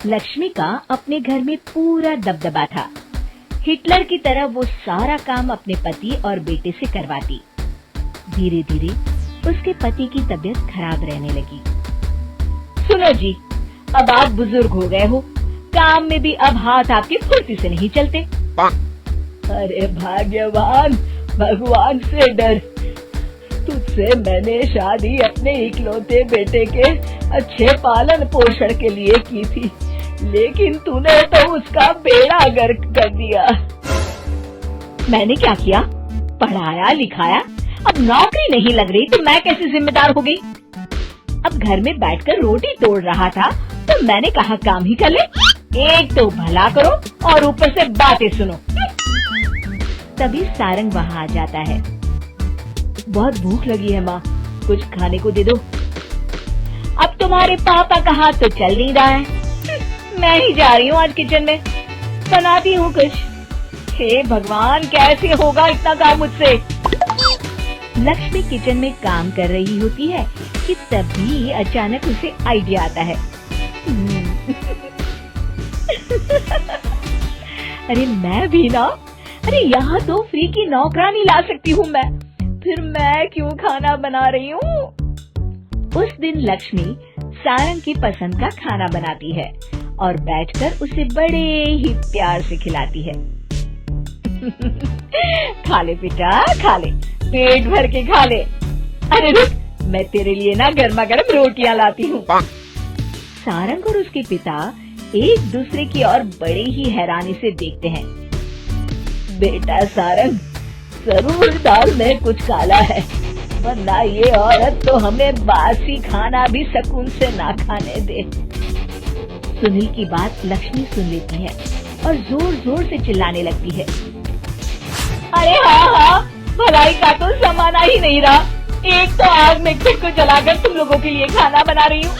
लक्ष्मी का अपने घर में पूरा दबदबा था। हिटलर की तरह वो सारा काम अपने पति और बेटे से करवाती। धीरे धीरे उसके पति की तबीयत खराब रहने लगी। सुनो जी, अब आप बुजुर्ग हो गए हो, काम में भी अब हाथ आपकी फुर्ती से नहीं चलते। अरे भाग्यवान, भगवान से डर। तुझसे मैंने शादी अपने इकलौते बेटे के अच्छे पालन पोषण के लिए की थी, लेकिन तूने तो उसका बेड़ा गर्क कर दिया। मैंने क्या किया? पढ़ाया लिखाया, अब नौकरी नहीं लग रही तो मैं कैसे जिम्मेदार हो गई? अब घर में बैठकर रोटी तोड़ रहा था तो मैंने कहा काम ही कर ले। एक तो भला करो और ऊपर से बातें सुनो। तभी सारंग वहाँ आ जाता है। बहुत भूख लगी है माँ, कुछ खाने को दे दो। अब तुम्हारे पापा का हाथ तो चल नहीं रहा है, मैं ही जा रही हूँ आज किचन में, बनाती हूँ कुछ। हे भगवान, कैसे होगा इतना काम मुझसे? लक्ष्मी किचन में काम कर रही होती है कि तभी अचानक उसे आइडिया आता है। अरे मैं भी ना, अरे यहाँ तो फ्री की नौकरानी ला सकती हूँ मैं, फिर मैं क्यों खाना बना रही हूँ? उस दिन लक्ष्मी सारंग की पसंद का खाना बनाती है और बैठकर उसे बड़े ही प्यार से खिलाती है। खा ले बेटा, खा ले, पेट भर के खा ले। अरे रुक, मैं तेरे लिए ना गर्मा गर्म रोटियां लाती हूँ। सारंग और उसके पिता एक दूसरे की ओर बड़े ही हैरानी से देखते हैं। बेटा सारंग, जरूर दाल में कुछ काला है, वरना ये औरत तो हमें बासी खाना भी सुकून से ना खाने दे। सुनील की बात लक्ष्मी सुन लेती है और जोर जोर से चिल्लाने लगती है। अरे हाँ, भलाई का तो जमाना ही नहीं रहा। एक तो आग में खुद को जलाकर तुम लोगों के लिए खाना बना रही हूँ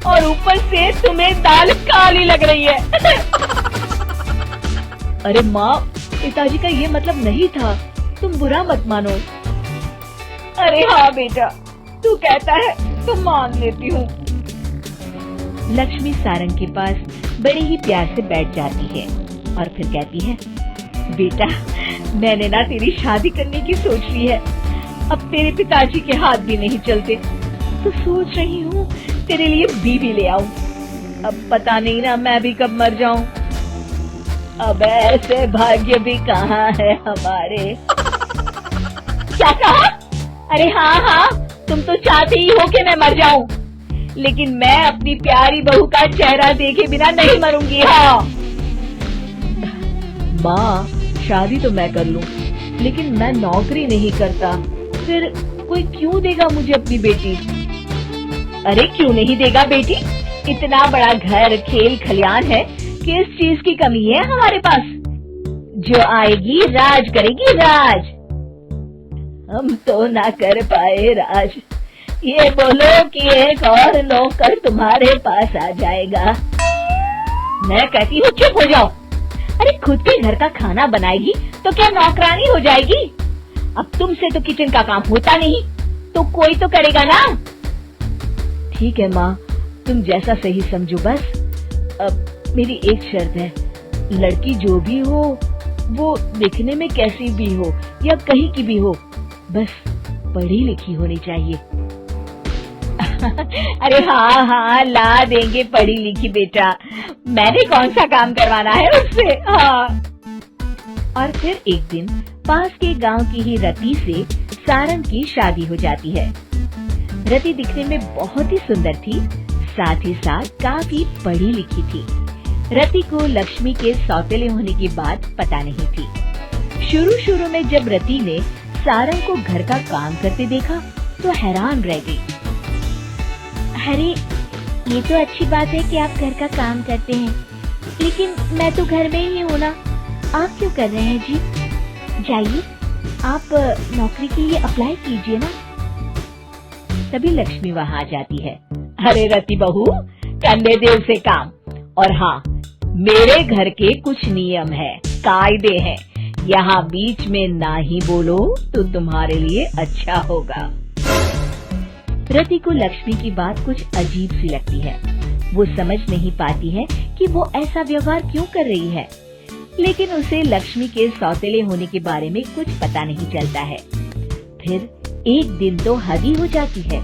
और ऊपर से तुम्हें दाल काली लग रही है। अरे माँ, पिताजी का ये मतलब नहीं था, तुम बुरा मत मानो। अरे हाँ बेटा, तू कहता है तो मान लेती हूँ। लक्ष्मी सारंग के पास बड़े ही प्यार से बैठ जाती है और फिर कहती है, बेटा मैंने ना तेरी शादी करने की सोच ली है। अब तेरे पिताजी के हाथ भी नहीं चलते, तो सोच रही हूँ तेरे लिए बीवी ले आऊं। अब पता नहीं ना मैं भी कब मर जाऊं। अब ऐसे भाग्य भी कहाँ है हमारे। क्या कहा? अरे हाँ, तुम तो चाहते ही हो कि मैं मर जाऊं, लेकिन मैं अपनी प्यारी बहू का चेहरा देखे बिना नहीं मरूंगी। हाँ माँ, शादी तो मैं कर लूं, लेकिन मैं नौकरी नहीं करता, फिर कोई क्यों देगा मुझे अपनी बेटी? अरे क्यों नहीं देगा बेटी? इतना बड़ा घर, खेल खलियान है, किस चीज की कमी है हमारे पास? जो आएगी राज करेगी, राज। हम तो ना कर पाए राज, ये बोलो कि एक और नौकर तुम्हारे पास आ जाएगा। मैं कहती हूँ चुप हो जाओ। अरे खुद के घर का खाना बनाएगी तो क्या नौकरानी हो जाएगी? अब तुमसे तो किचन का काम होता नहीं, तो कोई तो करेगा ना। ठीक है माँ, तुम जैसा सही समझो बस। अब मेरी एक शर्त है, लड़की जो भी हो वो दिखने में कैसी भी हो या कहीं की भी हो, बस पढ़ी लिखी होनी चाहिए। अरे हाँ, ला देंगे पढ़ी लिखी बेटा, मैंने कौन सा काम करवाना है उससे। हाँ। और फिर एक दिन पास के गांव की ही रति से सारंग की शादी हो जाती है। रति दिखने में बहुत ही सुंदर थी, साथ ही साथ काफी पढ़ी लिखी थी। रति को लक्ष्मी के सौतेले होने की बात पता नहीं थी। शुरू में जब रति ने सारंग को घर का काम करते देखा तो हैरान रह गई। अरे ये तो अच्छी बात है कि आप घर का काम करते हैं, लेकिन मैं तो घर में ही हूँ ना, आप क्यों कर रहे हैं जी? जाइए, आप नौकरी के लिए अप्लाई कीजिए ना। तभी लक्ष्मी वहाँ आ जाती है। अरे रति बहू, करने दे उसे काम। और हाँ, मेरे घर के कुछ नियम है, कायदे हैं, यहाँ बीच में ना ही बोलो तो तुम्हारे लिए अच्छा होगा। रति को लक्ष्मी की बात कुछ अजीब सी लगती है। वो समझ नहीं पाती है कि वो ऐसा व्यवहार क्यों कर रही है, लेकिन उसे लक्ष्मी के सौतेले होने के बारे में कुछ पता नहीं चलता है। फिर एक दिन तो हद ही हो जाती है।